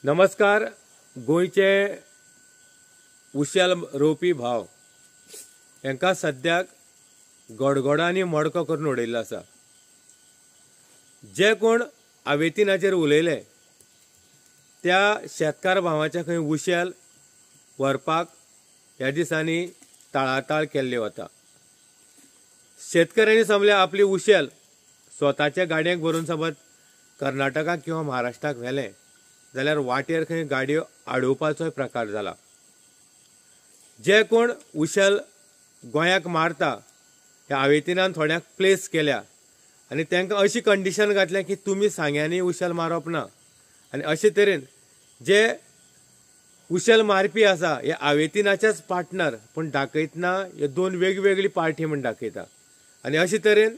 नमस्कार. गोयचे उशेल रोवपी भाव हांकां सद्याक गडगडांनी मडको करून उडयल्लो आसा. जे कोण हावेतीनाचेर उलयले त्या शेतकार भावाचे खंय उशेल व्हरपाक ह्या दिसांनी ताळाताळ केल्ली वता. शेतकऱ्यांनी समल्या आपली उशेल स्वताच्या गाडयांक भरून समज कर्नाटकाक किंवा महाराष्ट्राक व्हेले जाल्यार वाटेर खंय गाडयो आडोवपाचो प्रकार जाला. जे कोण उशेल गोंयाक मारता ह्या हावेतीनान थोड्यांक प्लेस केल्या आनी तांकां अशी कंडिशन घातल्या की तुमी सांग्यांनी उशेल मारप ना. आनी अशे तरेन जे उशेल मारपी आसा हे हावेतीनाचेच पार्टनर पूण दाखयतना हे दोन वेगवेगळी पार्टी म्हूण दाखयता. आनी अशे तरेन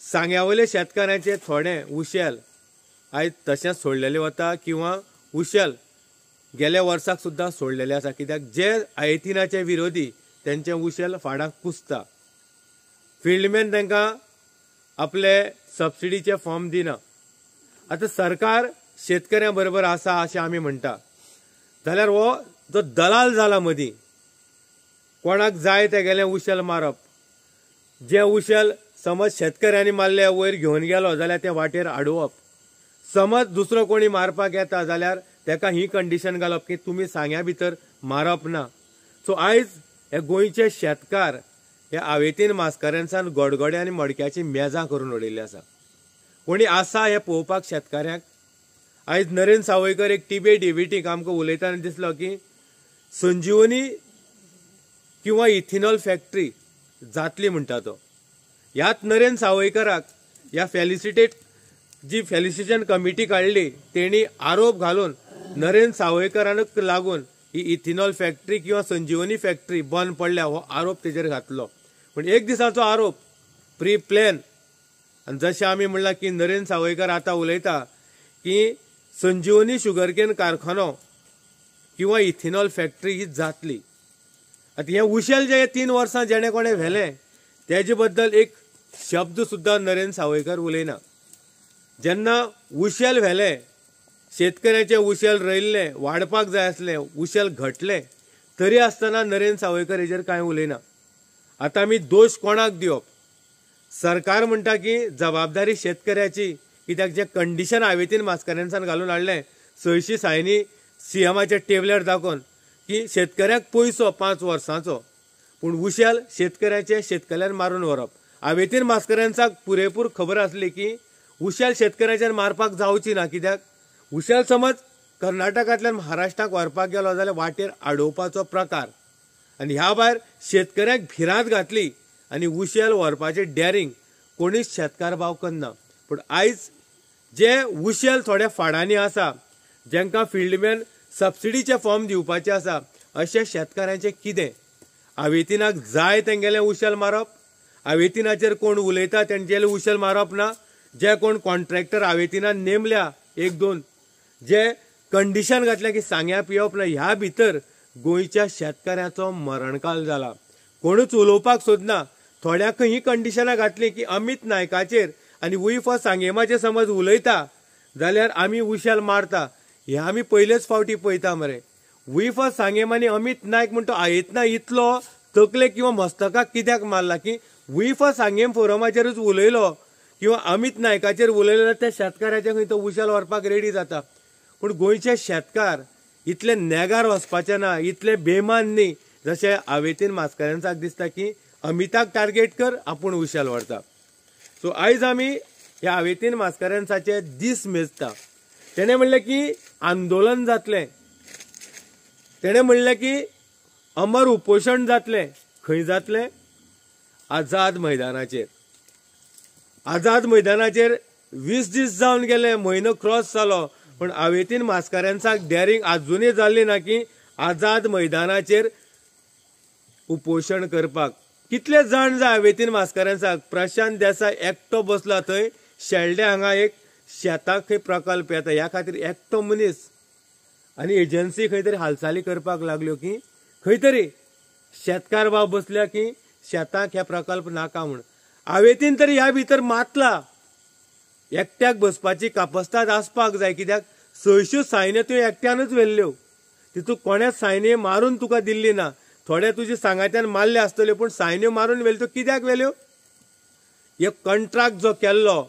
सांग्यावयले शेतकारांचे थोडे उशेल आयज तशेंच सोडलेले वता किंवा उशेल गेल्या वर्साक सुद्दां सोडलेले आसा. कित्याक जे हावेतीनाचे विरोधी त्यांचे उशेल फाडाक कुसता. फिल्डमॅन तांकां आपले सबसिडीचे फॉर्म दिना. आतां सरकार शेतकऱ्यां बरोबर आसा अशें आमी म्हणटा जाल्यार हो जो दलाल जाला मदीं कोणाक जाय ते गेले उशेल मारप. जे उशेल समज शेतकऱ्यांनी मारले वयर घेवन गेलो जाल्यार ते वाटेर आडोवप. समज दुसरो कोणी मारपाक येता जाल्यार ताका ही कंडिशन घालप की तुमी सांग्या भितर मारप ना. सो आयज हे गोंयचे शेतकार हे हावेतीन मास्कऱ्यांसान गडगडे आनी मडक्याची मेजां करून उडयल्ली आसा. कोणी आसा हे पळोवपाक शेतकऱ्यांक. आयज नरेंद्र सावयकर एक टीबीटीक आमकां उलयतना दिसलो की संजीवनी किंवा इथिनॉल फॅक्टरी जातली म्हणटा तो. ह्यात नरेंद्र सावयकराक ह्या जी फेलिसिटेशन कमिटी काडली तेणी आरोप घालून नरेंद्र सावयकराक लागून ही इथिनॉल फॅक्टरी किंवा संजीवनी फॅक्टरी बंद पडल्या हो आरोप तेजेर घातलो. पण एक दिसाचो आरोप प्री प्लॅन. आनी जशें आमी म्हणलां की नरेंद्र सावयकर आतां उलयता की संजीवनी शुगरकेन कारखानो किंवा इथिनॉल फॅक्टरी ही जातली. आतां हे उशेल जे 3 वर्सां जेणे कोणे व्हेले तेजे बद्दल एक शब्द सुद्दां नरेंद्र सावयकर उलयना. जेन्ना उशेल व्हेले शेतकऱ्याचे उशेल रोयल्ले वाडपाक जाय आसले उशेल घटले तरी आसतना नरेंद्र सावयकर हेजेर कांय उलयना. आतां आमी दोश कोणाक दिवप. सरकार म्हणटा की जबाबदारी शेतकऱ्याची कित्याक जे कंडिशन हावेतीन मास्कऱ्यांसान घालून हाडले 600 सायनी सीएमाच्या टेबलार दाखोवन की शेतकऱ्याक पयसो 5 वर्सांचो पूण उशेल शेतकऱ्यान मारून व्हरप. हावेतीन मास्कऱ्यांचाक पुरेपूर खबर आसली की उशेल शेतकऱ्याच्यान मारपाक जावची ना. कित्याक उशेल समज कर्नाटकांतल्यान महाराष्ट्राक व्हरपाक गेलो जाल्यार वाटेर आडोवपाचो प्रकार आनी ह्या भायर शेतकऱ्याक भिरांत घातली आनी उशेल व्हरपाचे डॅरिंग कोणीच शेतकार भाव करना. पूण आयज जे उशेल थोड्या फाडांनी आसा जेंकां फिल्डमॅन सबसिडीचे फॉर्म दिवपाचे आसा अशे शेतकारांचे कितें? हावेतीनाक जाय तेंगेलें उशेल मारप. हावेतीनाचेर कोण उलयता तेंगेलें उशेल मारप ना. जे कोण कॉन्ट्रॅक्टर हावेतीनान नेमल्या 1-2 जे कंडिशन घातल्या की सांग्या पिवप ना ह्या भितर गोंयच्या शेतकऱ्याचो मरणकाल जाला. कोणूच उलोवपाक सोदना. थोड्याक ही कंडिशनां घातली की अमित नायकाचेर आनी उईफ सांगेमाचेर समज उलयता जाल्यार आमी उशेल मारता. हे आमी पयलेच फावटी पळयता मरे. उईफ सांगेम आनी अमित नायक म्हणटा आयतना इतलो तकले किंवा मस्तकाक कित्याक मारला की उईफ सांगेम फोरमाचेरूच उलयलो किंवा अमित नायकाचेर उलयलो त्या शेतकाराच्या खंय तो उशेल व्हरपाक रेडी जाता. पूण गोंयचे शेतकार इतले नेगार वचपाचे ना, इतले बेमान न्ही जशें हावेतीन मास्कऱ्यांचाक दिसता की अमिताक टार्गेट कर आपूण उशेल व्हरता. सो आयज आमी ह्या हावेतीन मास्कऱ्यांचाचे दीस मेजता. तेणें म्हणलें की आंदोलन जातलें. तेणें म्हणलें की अमर उपोशण जातलें. खंय जातलें? आझाद मैदानाचेर. आझाद मैदानाचेर 20 दीस जावन गेले, म्हयनो क्रॉस जालो पण हावेतीन मास्कऱ्यांचाक डॅरिंग आजुनूय जाल्ली ना की आझाद मैदानाचेर उपोशण करपाक. कितले जाण जाय हावेतीन मास्कऱ्यांचाक. प्रशांत देसाय एकटो बसला थंय. शेल्डे हांगा एक शेताक खंय प्रकल्प येता ह्या खातीर एकटो मनीस आनी एजन्सी खंय तरी हालचाली करपाक लागल्यो की खंय तरी शेतकार भाव बसल्या की शेताक हे प्रकल्प नाका म्हूण. हावेतीन तरी ह्या भितर मातला. एकट्याक बसपाची कापस्ताद आसपाक जाय. कित्याक 600 सायन्य तुवें एकट्यानच व्हेल्ल्यो. तितून कोणेच सायन्य मारून तुका दिल्ली ना. थोडे तुजे सांगात्यान मारले आसतल्यो, पूण सायन्य मारून व्हेल्ल्यो कित्याक व्हेल्ल्यो? एक कंट्राक्ट जो केल्लो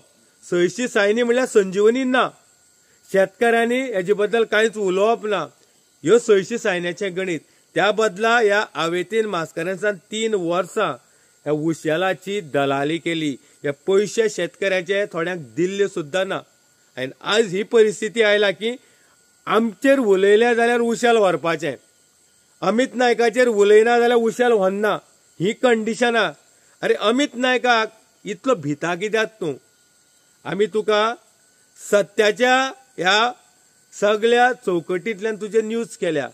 600 सायन्य म्हणल्यार संजीवनी ना. शेतकऱ्यांनी हेजे बद्दल कांयच उलोवप ना. ह्यो 600 सायन्याचें गणित. त्या बदला ह्या हावेतीन मास्करेन्सान 3 वर्सां ह्या उशेलाची दलाली केली. हे पयशे शेतकऱ्याचे थोड्यांक दिल्ले सुद्दां ना. आनी आज ही परिस्थिती आयला की आमचेर उलयले जाल्यार उशेल व्हरपाचें, अमित नायकाचेर उलयना जाल्यार उशेल व्हरना, ही कंडिशनां. अरे अमित नायकाक इतलो भिता कित्याक तूं? आमी तुका सत्याच्या ह्या सगळ्या चौकटींतल्यान तुजे न्यूज केल्या.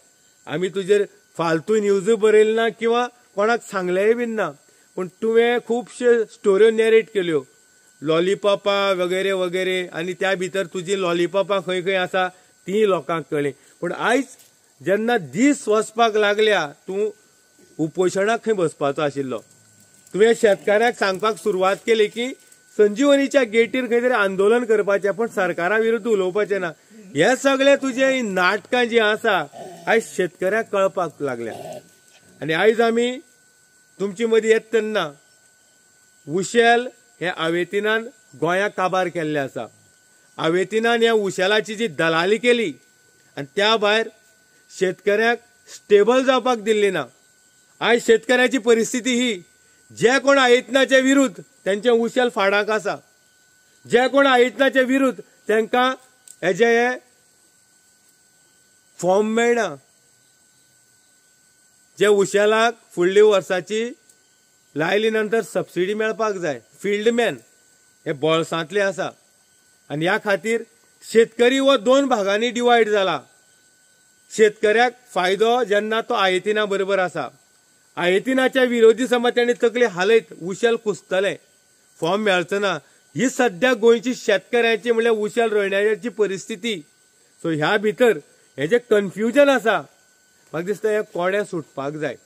आमी तुजेर फालतू न्यूज बरयली ना किंवा कोणाक सांगलेय बीन ना. पूण तुवें खुबश्यो स्टोऱ्यो नॅरेट केल्यो, लॉलिपॉपा वगैरे वगैरे, आनी त्या भितर तुजी लॉलिपॉपा खंय खंय आसा ती लोकांक कळ्ळी. पूण आयज जेन्ना दीस वचपाक लागल्या, तूं उपोशणाक खंय बसपाचो आशिल्लो. तुवें शेतकऱ्याक सांगपाक सुरवात केली की संजीवनीच्या गेटीर खंय तरी आंदोलन करपाचें, पण सरकारा विरुद्ध उलोवपाचें ना. हे सगळे तुजे नाटकां जी आसा आयज शेतकऱ्याक कळपाक लागल्या. आनी आयज आमी तुमचे मदीं येत तेन्ना उशेल हे हावेतीनान गोंयाक काबार केल्ले आसा. हावेतीनान ह्या उशेलाची जी दलाली केली आनी त्या भायर शेतकऱ्याक स्टेबल जावपाक दिल्ली ना. आयज शेतकऱ्याची परिस्थिती ही, जे कोण आयतनाचे विरुद्ध त्यांचे उशेल फाडाक आसा, जे कोण आयतनाचे विरुद्ध तांकां हेजे हे फॉर्म मेळना. जे उशेलाक फुडल्या वर्साची लायली नंतर सबसिडी मेळपाक जाय, फिल्डमॅन हे बोळसांतले आसा. आनी ह्या खातीर शेतकरी हो 2 भागांनी डिवायड जाला. शेतकऱ्याक फायदो जेन्ना तो आयतीना बरोबर आसा. आयतीनाच्या विरोधी समज तांणी तकली हालयत उशेल कुसतले, फॉर्म मेळचो ना. ही सध्या गोंयची शेतकऱ्याची म्हणल्यार उशेल रोयण्याची परिस्थिती. सो ह्या भितर हे जे कन्फ्युजन आसा, म्हाका दिसता हे कोडे सुटपाक जाय.